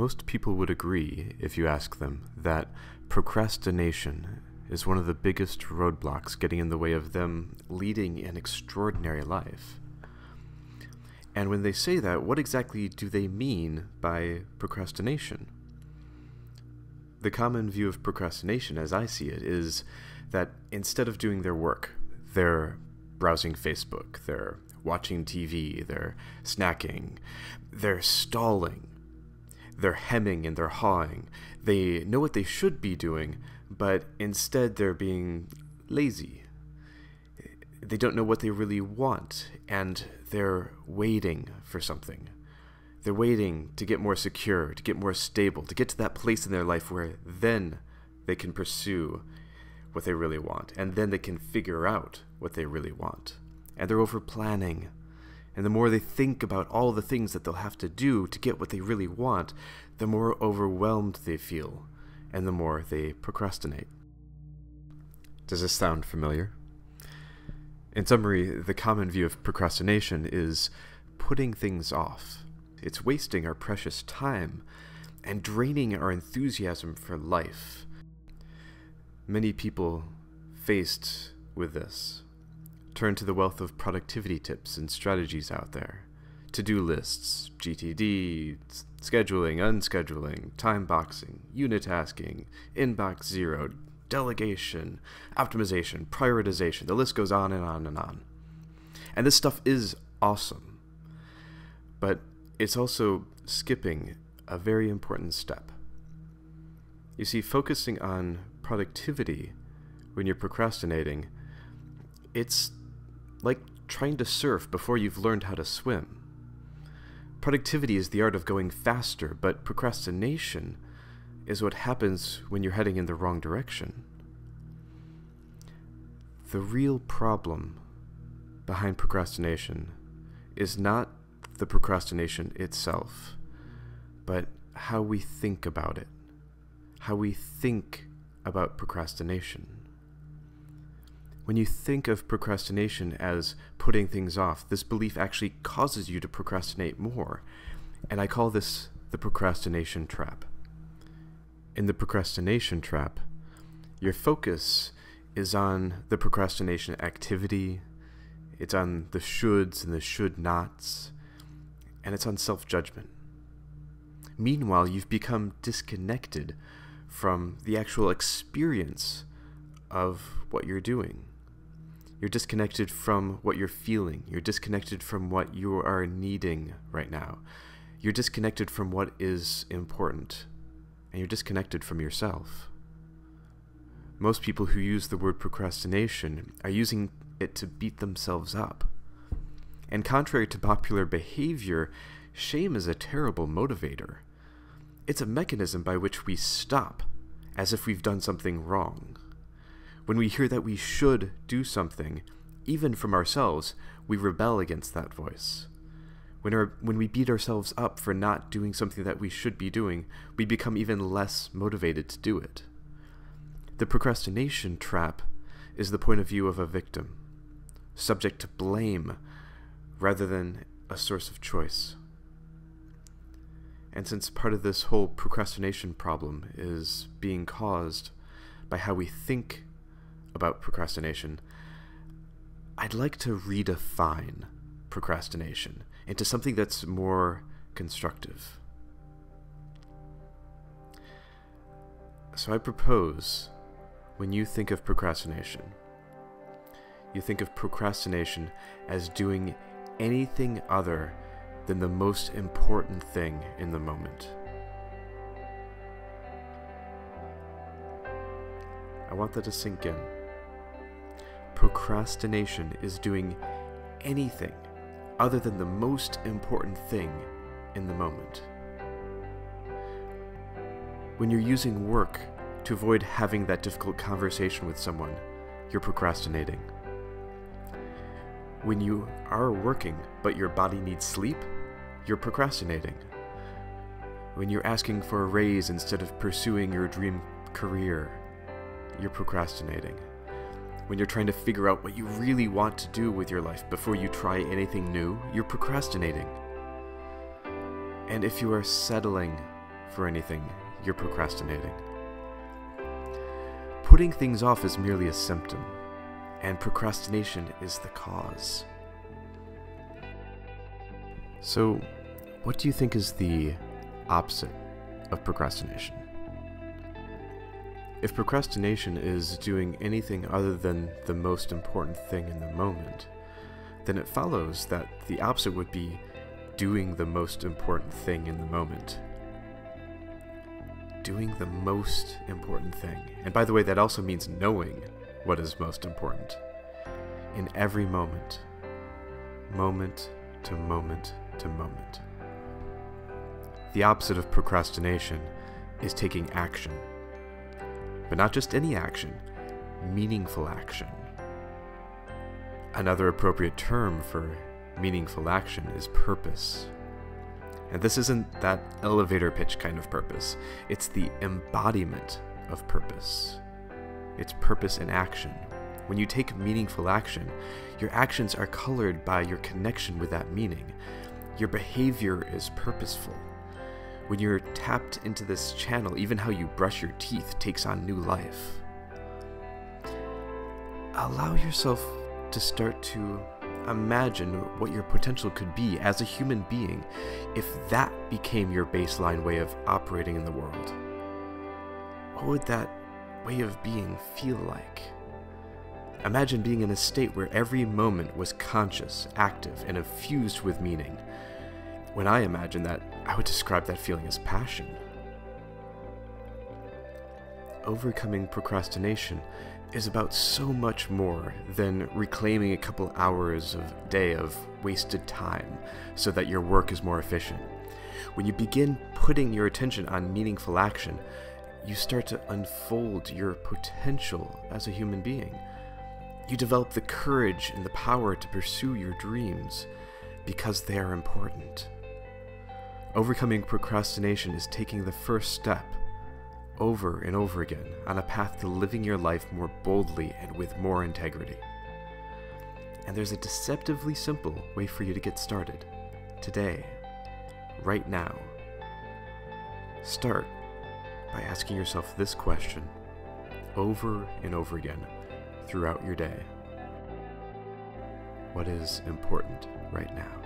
most people would agree, if you ask them, that procrastination is one of the biggest roadblocks getting in the way of them leading an extraordinary life. And when they say that, what exactly do they mean by procrastination? The common view of procrastination, as I see it, is that instead of doing their work, they're browsing Facebook, they're watching TV, they're snacking, they're stalling, they're hemming and they're hawing. They know what they should be doing, but instead they're being lazy. They don't know what they really want, and they're waiting for something. They're waiting to get more secure, to get more stable, to get to that place in their life where then they can pursue what they really want, and then they can figure out what they really want. And they're over planning. And the more they think about all the things that they'll have to do to get what they really want, the more overwhelmed they feel, and the more they procrastinate. Does this sound familiar? In summary, the common view of procrastination is putting things off. It's wasting our precious time and draining our enthusiasm for life. Many people faced with this turn to the wealth of productivity tips and strategies out there. To-do lists, GTD, scheduling, unscheduling, time boxing, unitasking, inbox zero, delegation, optimization, prioritization. The list goes on and on and on. And this stuff is awesome, but it's also skipping a very important step. You see, focusing on productivity when you're procrastinating, it's like trying to surf before you've learned how to swim. Productivity is the art of going faster, but procrastination is what happens when you're heading in the wrong direction. The real problem behind procrastination is not the procrastination itself, but how we think about it, how we think about procrastination. When you think of procrastination as putting things off, this belief actually causes you to procrastinate more, and I call this the procrastination trap. In the procrastination trap, your focus is on the procrastination activity, it's on the shoulds and the should-nots, and it's on self-judgment. Meanwhile, you've become disconnected from the actual experience of what you're doing. You're disconnected from what you're feeling. You're disconnected from what you are needing right now. You're disconnected from what is important. And you're disconnected from yourself. Most people who use the word procrastination are using it to beat themselves up. And contrary to popular behavior, shame is a terrible motivator. It's a mechanism by which we stop, as if we've done something wrong. When we hear that we should do something, even from ourselves, we rebel against that voice. When we beat ourselves up for not doing something that we should be doing, we become even less motivated to do it. The procrastination trap is the point of view of a victim, subject to blame rather than a source of choice. And since part of this whole procrastination problem is being caused by how we think about procrastination, I'd like to redefine procrastination into something that's more constructive. So I propose, when you think of procrastination, you think of procrastination as doing anything other than the most important thing in the moment. I want that to sink in. Procrastination is doing anything other than the most important thing in the moment. When you're using work to avoid having that difficult conversation with someone, you're procrastinating. When you are working but your body needs sleep, you're procrastinating. When you're asking for a raise instead of pursuing your dream career, you're procrastinating. When you're trying to figure out what you really want to do with your life before you try anything new, you're procrastinating. And if you are settling for anything you're procrastinating. Putting things off is merely a symptom, and procrastination is the cause. So, what do you think is the opposite of procrastination? If procrastination is doing anything other than the most important thing in the moment, then it follows that the opposite would be doing the most important thing in the moment. Doing the most important thing. And by the way, that also means knowing what is most important. In every moment. Moment to moment to moment. The opposite of procrastination is taking action. But not just any action, meaningful action. Another appropriate term for meaningful action is purpose. And this isn't that elevator pitch kind of purpose. It's the embodiment of purpose. It's purpose in action. When you take meaningful action, your actions are colored by your connection with that meaning. Your behavior is purposeful. When you're tapped into this channel, even how you brush your teeth takes on new life. Allow yourself to start to imagine what your potential could be as a human being if that became your baseline way of operating in the world. What would that way of being feel like? Imagine being in a state where every moment was conscious, active, and infused with meaning. When I imagine that, I would describe that feeling as passion. Overcoming procrastination is about so much more than reclaiming a couple hours a day of wasted time so that your work is more efficient. When you begin putting your attention on meaningful action, you start to unfold your potential as a human being. You develop the courage and the power to pursue your dreams because they are important. Overcoming procrastination is taking the first step over and over again on a path to living your life more boldly and with more integrity. And there's a deceptively simple way for you to get started. Today. Right now. Start by asking yourself this question over and over again throughout your day. What is important right now?